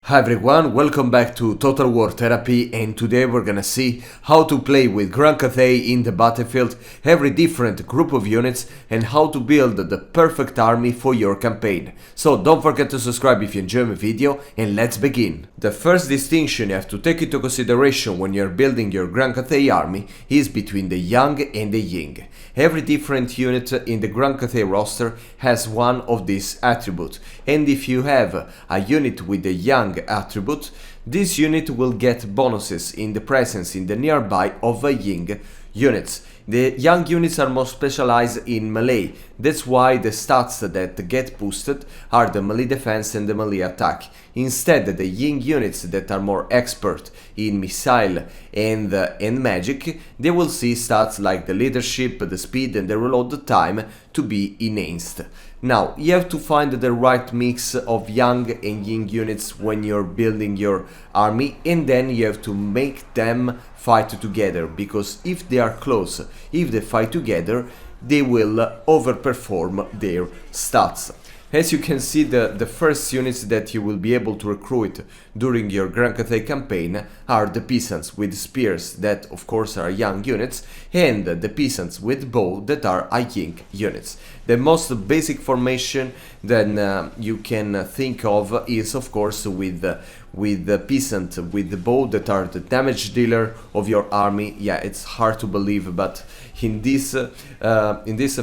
Hi everyone, welcome back to Total War Therapy, and today we're gonna see how to play with Grand Cathay in the battlefield, every different group of units, and how to build the perfect army for your campaign. So don't forget to subscribe if you enjoy my video, and let's begin. The first distinction you have to take into consideration when you're building your Grand Cathay army is between the Yang and the Yin. Every different unit in the Grand Cathay roster has one of these attributes, and if you have a unit with the Yang attribute, this unit will get bonuses in the presence in the nearby of Yin units. The Yang units are more specialized in melee, that's why the stats that get boosted are the melee defense and the melee attack. Instead, the Yin units that are more expert in missile and magic, they will see stats like the leadership, the speed and the reload time to be enhanced. Now, you have to find the right mix of Yang and Yin units when you're building your army, and then you have to make them fight together, because if they are close, if they fight together, they will overperform their stats. As you can see, the first units that you will be able to recruit during your Grand Cathay campaign are the peasants with spears that of course are Yang units, and the peasants with bow that are Yin units. The most basic formation that you can think of is of course with the peasant with the bow that are the damage dealer of your army. Yeah, it's hard to believe, but in this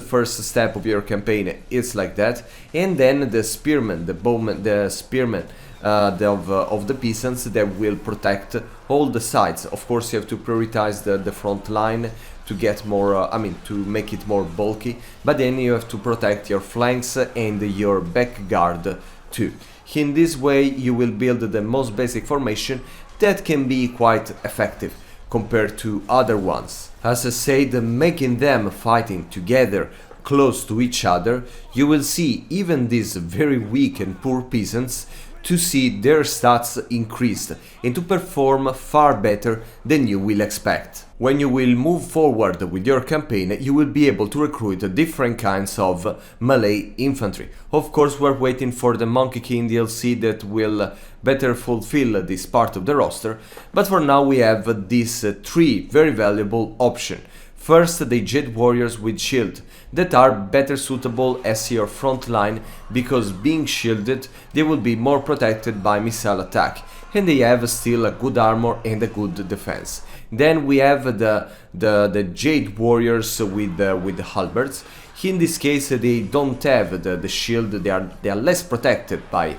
first step of your campaign it's like that. And then the spearmen, the bowmen, the spearmen of the peasants that will protect all the sides. Of course you have to prioritize the front line to get more, to make it more bulky, but then you have to protect your flanks and your back guard too. In this way you will build the most basic formation that can be quite effective compared to other ones. As I said, making them fighting together close to each other, you will see even these very weak and poor peasants to see their stats increased and to perform far better than you will expect. When you will move forward with your campaign, you will be able to recruit different kinds of melee infantry. Of course, we're waiting for the Monkey King DLC that will better fulfill this part of the roster, but for now we have these three very valuable options. First, the Jade Warriors with shield, that are better suitable as your front line, because being shielded they will be more protected by missile attack, and they have still a good armor and a good defense. Then we have the Jade Warriors with the halberds. In this case they don't have the shield, they are less protected by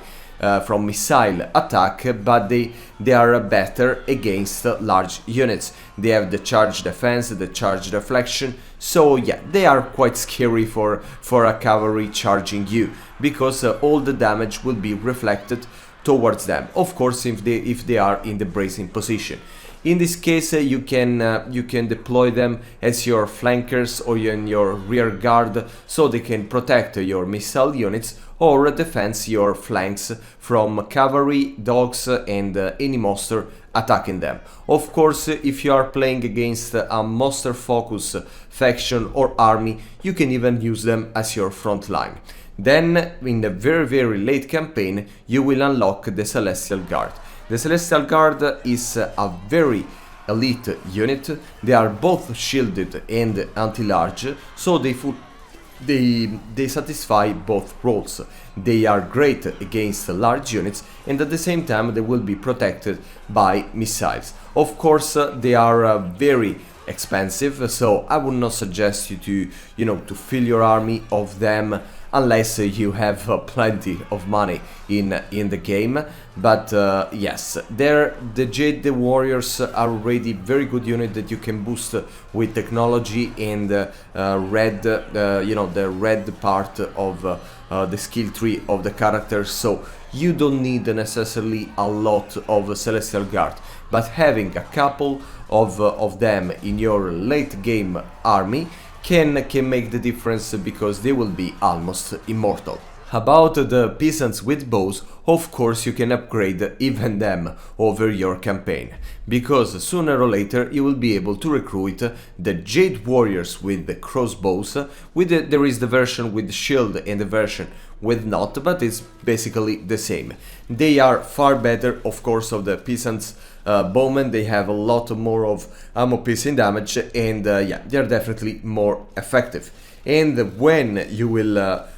from missile attack, but they are better against large units. They have the charge defense, the charge deflection, so yeah, they are quite scary for a cavalry charging you, because all the damage will be reflected towards them, of course if they are in the bracing position. In this case you can deploy them as your flankers or in your rear guard, so they can protect your missile units or defend your flanks from cavalry, dogs and any monster attacking them. Of course, if you are playing against a monster focus faction or army, you can even use them as your front line. Then in the very late campaign you will unlock the Celestial Guard. The Celestial Guard is a very elite unit. They are both shielded and anti-large, so they satisfy both roles. They are great against large units, and at the same time they will be protected by missiles. Of course, they are very expensive, so I would not suggest you to fill your army of them unless you have plenty of money in the game. But yes, the Jade Warriors are already very good unit that you can boost with technology and the red part of the skill tree of the character, so you don't need necessarily a lot of Celestial Guard, but having a couple of them in your late game army can make the difference, because they will be almost immortal. About the peasants with bows, of course you can upgrade even them over your campaign, because sooner or later you will be able to recruit the Jade Warriors with the crossbows. There is the version with shield and the version with not, but it's basically the same. They are far better, of course, of the peasants bowmen. They have a lot more of ammo piercing damage, and yeah, they're definitely more effective. And when you will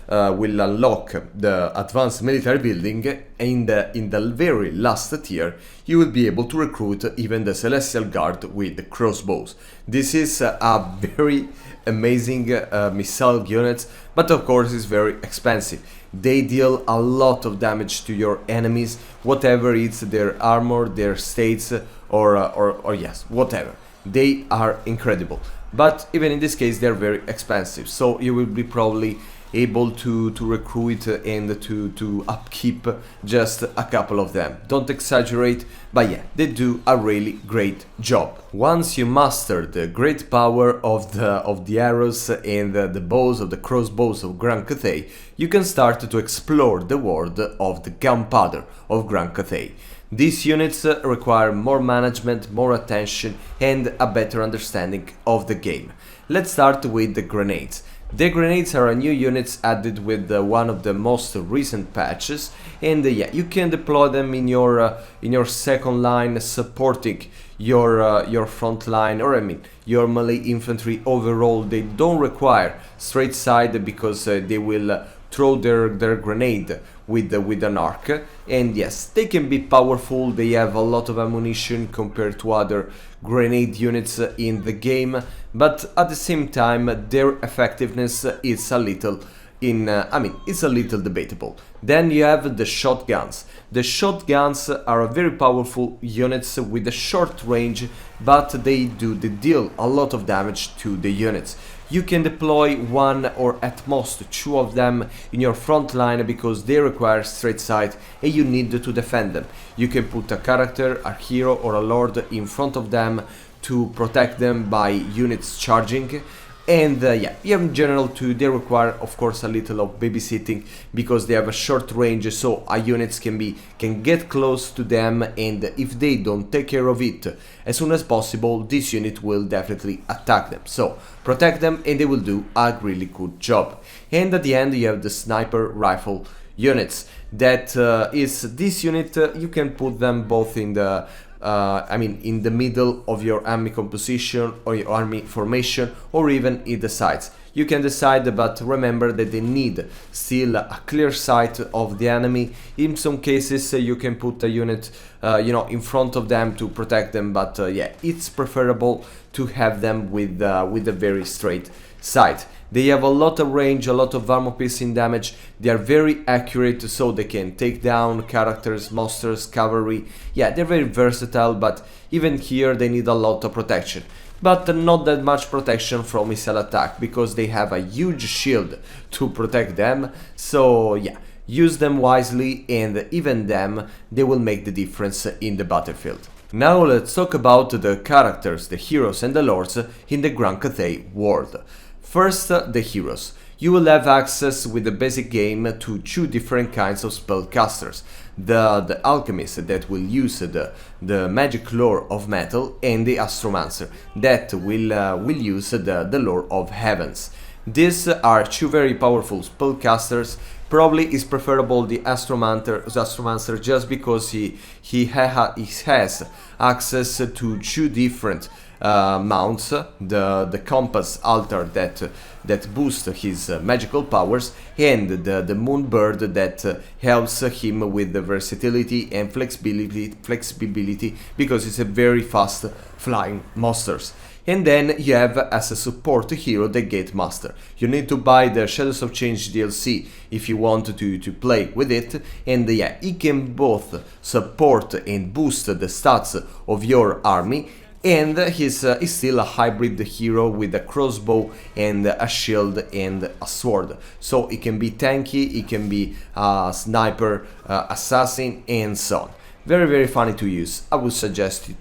unlock the advanced military building in the very last tier, you will be able to recruit even the Celestial Guard with the crossbows. This is a very amazing missile unit, but of course it's very expensive. They deal a lot of damage to your enemies, whatever it's their armor, their states, or yes, whatever. They are incredible. But even in this case, they're very expensive, so you will be probably able to recruit and to upkeep just a couple of them. Don't exaggerate, but yeah, they do a really great job. Once you master the great power of the arrows and the bows of the crossbows of Grand Cathay, you can start to explore the world of the gunpowder of Grand Cathay. These units require more management, more attention, and a better understanding of the game. Let's start with the grenades. The grenades are a new units added with one of the most recent patches, and yeah, you can deploy them in your second line, supporting your front line, or I mean your melee infantry overall. They don't require straight side because they will throw their grenade with an arc, and yes, they can be powerful. They have a lot of ammunition compared to other grenade units in the game, but at the same time their effectiveness is a little it's a little debatable. Then you have the shotguns. The shotguns are very powerful units with a short range, but they deal a lot of damage to the units. You can deploy one or at most two of them in your front line because they require straight sight and you need to defend them. You can put a character, a hero or a lord in front of them to protect them by units charging. And yeah, in general too, they require of course a little of babysitting because they have a short range, so units can get close to them, and if they don't take care of it as soon as possible, this unit will definitely attack them. So protect them and they will do a really good job. And at the end you have the sniper rifle units. That is this unit. You can put them both in the in the middle of your army composition or your army formation, or even in the sides. You can decide, but remember that they need still a clear sight of the enemy. In some cases you can put a unit in front of them to protect them, but yeah, it's preferable to have them with a very straight sight. They have a lot of range, a lot of armor piercing damage. They are very accurate, so they can take down characters, monsters, cavalry. Yeah, they're very versatile, but even here they need a lot of protection. But not that much protection from missile attack, because they have a huge shield to protect them. So yeah, use them wisely, and even them, they will make the difference in the battlefield. Now let's talk about the characters, the heroes and the lords in the Grand Cathay world. First, the heroes. You will have access with the basic game to two different kinds of spellcasters. The alchemist that will use the magic lore of metal, and the astromancer that will use the lore of heavens. These are two very powerful spellcasters. Probably is preferable the astromancer just because he has access to two different mounts, the compass altar that boosts his magical powers, and the moon bird that helps him with the versatility and flexibility because it's a very fast flying monsters. And then you have as a support hero the Gate Master. You need to buy the Shadows of Change DLC if you want to play with it, and yeah, he can both support and boost the stats of your army, and he's still a hybrid hero with a crossbow and a shield and a sword. So it can be tanky, it can be a sniper, assassin, and so on. Very, very funny to use. I would suggest you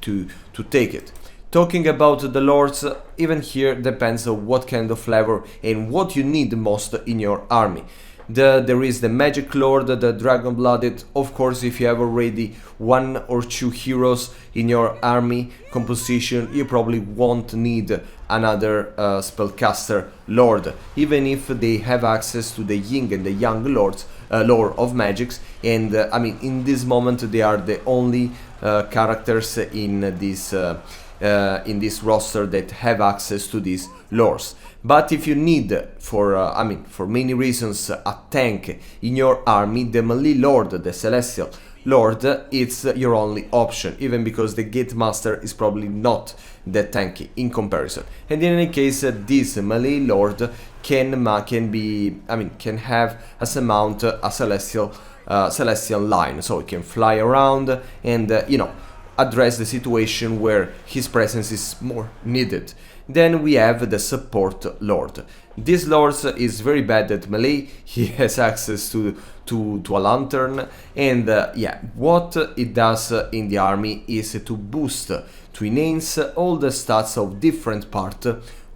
to take it. Talking about the lords, even here depends on what kind of flavor and what you need most in your army. There is the Magic Lord, the Dragon Blooded. Of course, if you have already one or two heroes in your army composition, you probably won't need another spellcaster lord, even if they have access to the Yin and the Yang lords, lore of magics, and I mean, in this moment they are the only characters in this roster that have access to these lores. But if you need, for many reasons, a tank in your army, the melee lord, the celestial lord, it's your only option, even because the gate master is probably not that tanky in comparison. And in any case, this melee lord can have as a mount a celestial line, so he can fly around and address the situation where his presence is more needed. Then we have the support lord. This lord is very bad at melee. He has access to a lantern, and what it does in the army is to boost, to enhance all the stats of different parts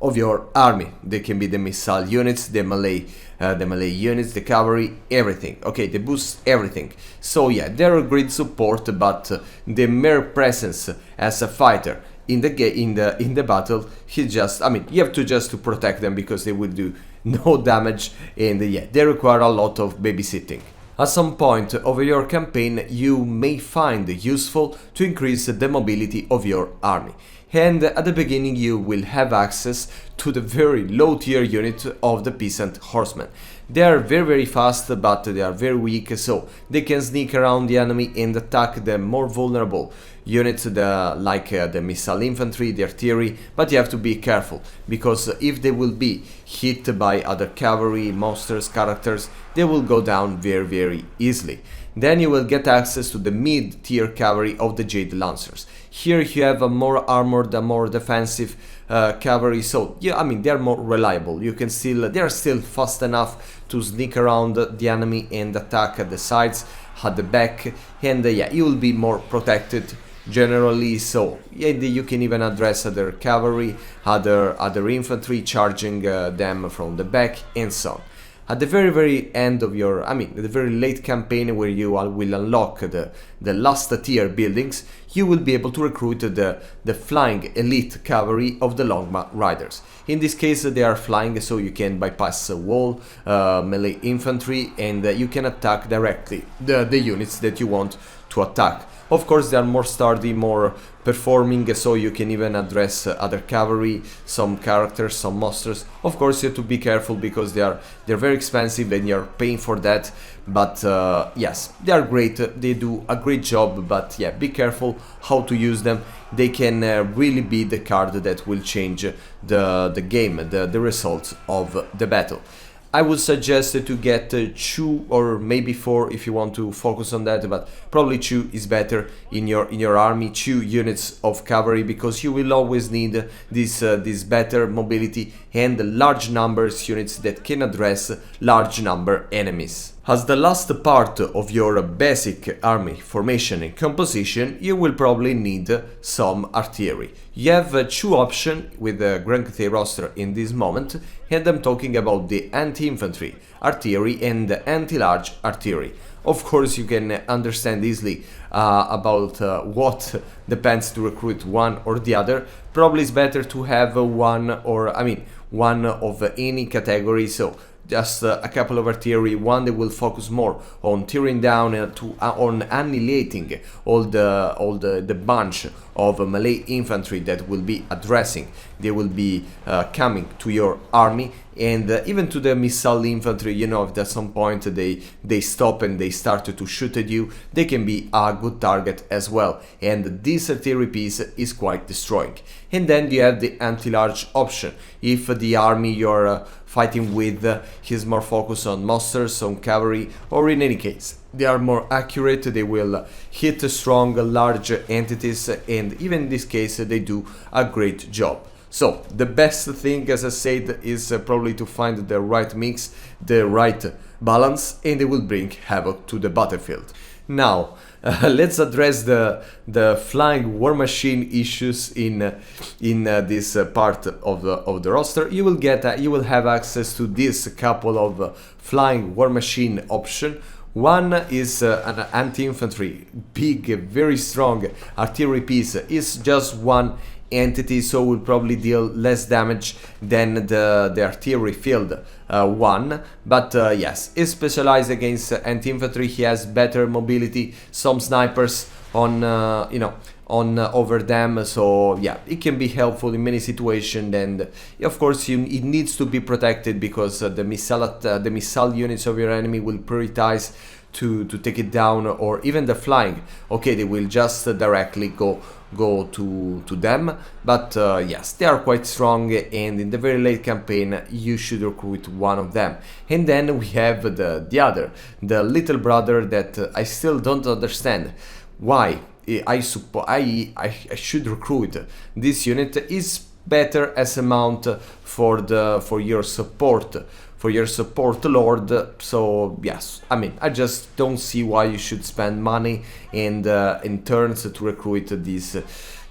of your army. They can be the missile units, the melee units, the cavalry, everything. Okay, they boost everything. So yeah, they're a great support, but the mere presence as a fighter in the battle, you have to protect them, because they will do no damage, and they require a lot of babysitting. At some point over your campaign, you may find it useful to increase the mobility of your army. And at the beginning you will have access to the very low tier unit of the peasant horsemen. They are very fast, but they are very weak, so they can sneak around the enemy and attack the more vulnerable units, like the missile infantry, the artillery. But you have to be careful, because if they will be hit by other cavalry, monsters, characters, they will go down very easily. Then you will get access to the mid-tier cavalry of the Jade Lancers. Here you have a more armored, a more defensive cavalry, so they are more reliable. They are still fast enough to sneak around the enemy and attack at the sides, at the back, and you will be more protected generally. So you can even address other cavalry, other infantry, charging them from the back, and so on. At the very end of your, the very late campaign, where you will unlock the last tier buildings, you will be able to recruit the flying elite cavalry of the Longma Riders. In this case, they are flying, so you can bypass a wall, melee infantry, and you can attack directly the units that you want to attack. Of course, they are more sturdy, more performing, so you can even address other cavalry, some characters, some monsters. Of course, you have to be careful, because they're very expensive and you're paying for that. But yes, they are great, they do a great job, but be careful how to use them. They can really be the card that will change the game, the results of the battle. I would suggest to get 2 or maybe 4 if you want to focus on that, but probably 2 is better in your army, 2 units of cavalry, because you will always need this better mobility and large numbers units that can address large number enemies. As the last part of your basic army formation and composition, you will probably need some artillery. You have 2 options with the Grand Cathay roster in this moment, and I'm talking about the anti-infantry artillery and the anti-large artillery. Of course, you can understand easily about what depends to recruit one or the other. Probably it's better to have one of any category, so just a couple of artillery, one that will focus more on tearing down on annihilating all the bunch of melee infantry that will be addressing. They will be coming to your army, and even to the missile infantry. If at some point they stop and they start to shoot at you, they can be a good target as well, and this artillery piece is quite destroying. And then you have the anti-large option. If the army you're fighting with is more focused on monsters, on cavalry, or in any case they are more accurate, they will hit strong large entities, and even in this case they do a great job. So the best thing, as I said, is probably to find the right mix, the right balance, and they will bring havoc to the battlefield. Now let's address the flying war machine issues in this part of the roster. You will have access to this couple of flying war machine option. One is an anti-infantry, big, very strong artillery piece. Is just 1 entity, so will probably deal less damage than the artillery field one. But yes, is specialized against anti-infantry. He has better mobility, some snipers on on over them, so yeah, it can be helpful in many situations. And of course it needs to be protected, because the missile units of your enemy will prioritize to take it down, or even the flying. Okay, they will just directly go to them, but yes, they are quite strong, and in the very late campaign you should recruit one of them. And then we have the little brother that I still don't understand why I should recruit. This unit is better as a mount for your support lord. So yes, I mean, I just don't see why you should spend money and in turns to recruit these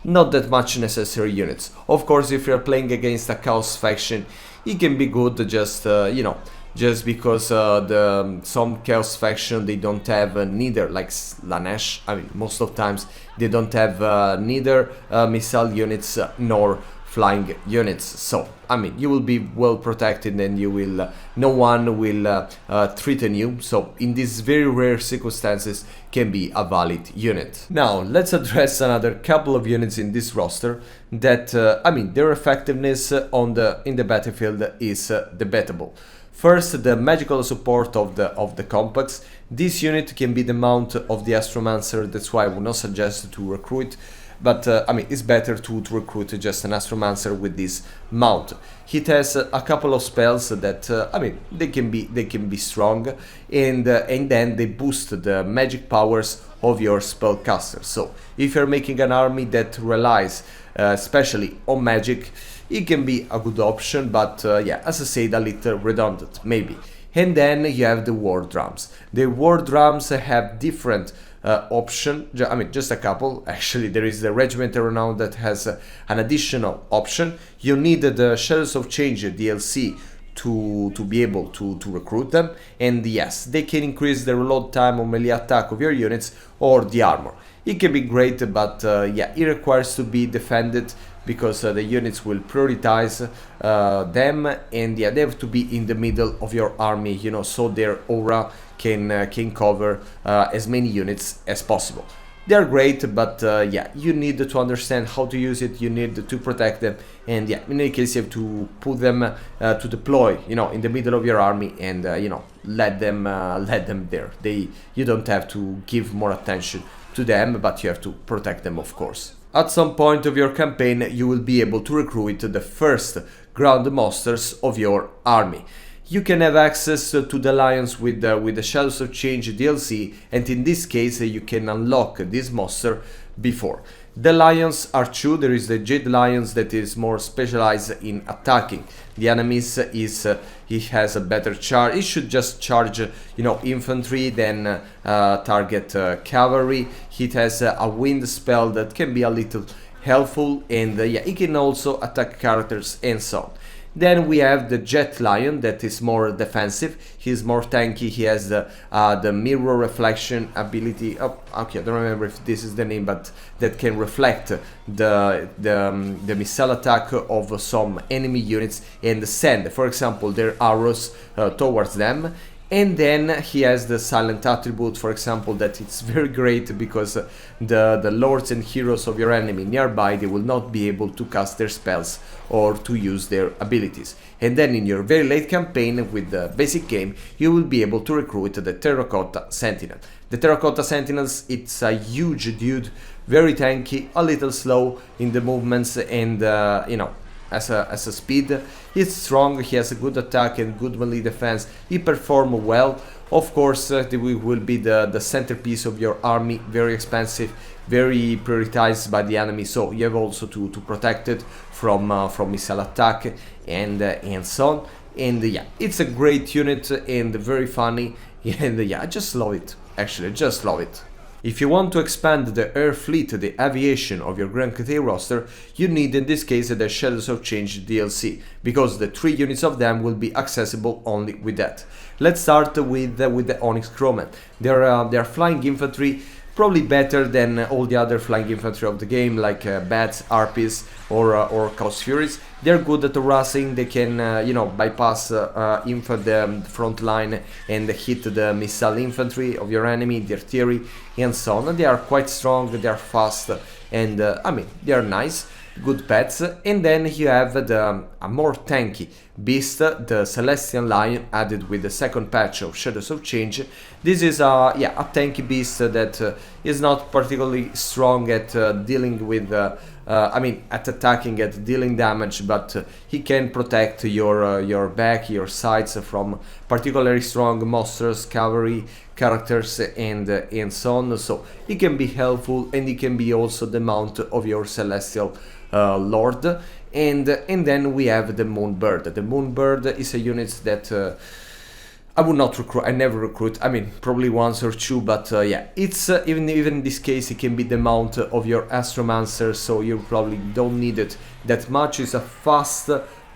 not that much necessary units. Of course, if you're playing against a chaos faction, it can be good, just just because some chaos faction, they don't have neither, like Slanesh, I mean, most of times they don't have neither missile units nor flying units. So I mean, you will be well protected, and you will no one will threaten you. So in these very rare circumstances, can be a valid unit. Now let's address another couple of units in this roster that I mean, their effectiveness in the battlefield is debatable. First, the magical support of the complex. This unit can be the mount of the Astromancer. That's why I would not suggest to recruit. But I mean, it's better to recruit just an Astromancer with this mount. It has a couple of spells that I mean, they can be strong, and then they boost the magic powers of your spellcaster. So if you're making an army that relies especially on magic, it can be a good option, but yeah, as I said, a little redundant maybe. And then you have the war drums. The war drums have different option. I mean, just a couple. Actually, there is the Regiment Renown that has an additional option. You need the Shadows of Change DLC to be able to recruit them, and yes, they can increase the reload time or melee attack of your units or the armor. It can be great, but yeah, it requires to be defended, because the units will prioritize them, and yeah, they have to be in the middle of your army, you know, so their aura can cover as many units as possible. They are great, but yeah, you need to understand how to use it. You need to protect them, and yeah, in any case, you have to put them to deploy, you know, in the middle of your army, and you know, let them there. You don't have to give more attention to them, but you have to protect them, of course. At some point of your campaign, you will be able to recruit the first ground monsters of your army. You can have access to the lions with the Shadows of Change DLC, and in this case you can unlock this monster before. The lions are two. There is the Jade Lions that is more specialized in attacking the enemies. He has a better charge. He should just charge, you know, infantry, then target cavalry. He has a wind spell that can be a little helpful, and yeah, he can also attack characters and so on. Then we have the Jet Lion that is more defensive. He's more tanky. He has the mirror reflection ability. Oh, okay, I don't remember if this is the name, but that can reflect the missile attack of some enemy units and send, for example, their arrows towards them. And then he has the silent attribute, for example, that it's very great because the lords and heroes of your enemy nearby, they will not be able to cast their spells or to use their abilities. And then in your very late campaign with the basic game, you will be able to recruit the Terracotta Sentinel. The Terracotta Sentinels, it's a huge dude, very tanky, a little slow in the movements, and you know, as a speed, he's strong, he has a good attack and good melee defense, he performs well. Of course, they will be the centerpiece of your army, very expensive, very prioritized by the enemy, so you have also to protect it from missile attack and so on. And yeah, it's a great unit and very funny, and yeah, I just love it. Actually, I just love it. If you want to expand the air fleet, the aviation of your Grand Cathay roster, you need in this case the Shadows of Change DLC, because the 3 units of them will be accessible only with that. Let's start with the Onyx Crewmen. They are flying infantry, probably better than all the other flying infantry of the game, like bats, harpies, or chaos furies. They're good at harassing. They can you know, bypass the front line and hit the missile infantry of your enemy, the artillery, and so on. They are quite strong, they are fast, and I mean, they are nice, good pets. And then you have a more tanky beast, the Celestial Lion, added with the second patch of Shadows of Change. This is a tanky beast that is not particularly strong at dealing with I mean, at attacking, at dealing damage, but he can protect your back, your sides from particularly strong monsters, cavalry characters, and so on. So he can be helpful, and he can be also the mount of your Celestial Lord. And then we have the Moonbird. The Moonbird is a unit that I would not recruit. I never recruit. I mean, probably once or two, but yeah, it's even in this case, it can be the mount of your Astromancer, so you probably don't need it that much. It's a fast,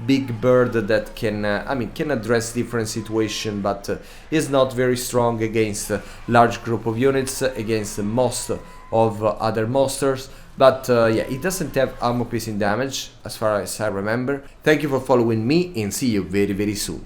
big bird that can, I mean, can address different situations, but is not very strong against a large group of units, against most of other monsters. But yeah, it doesn't have armor piercing damage, as far as I remember. Thank you for following me, and see you very, very soon.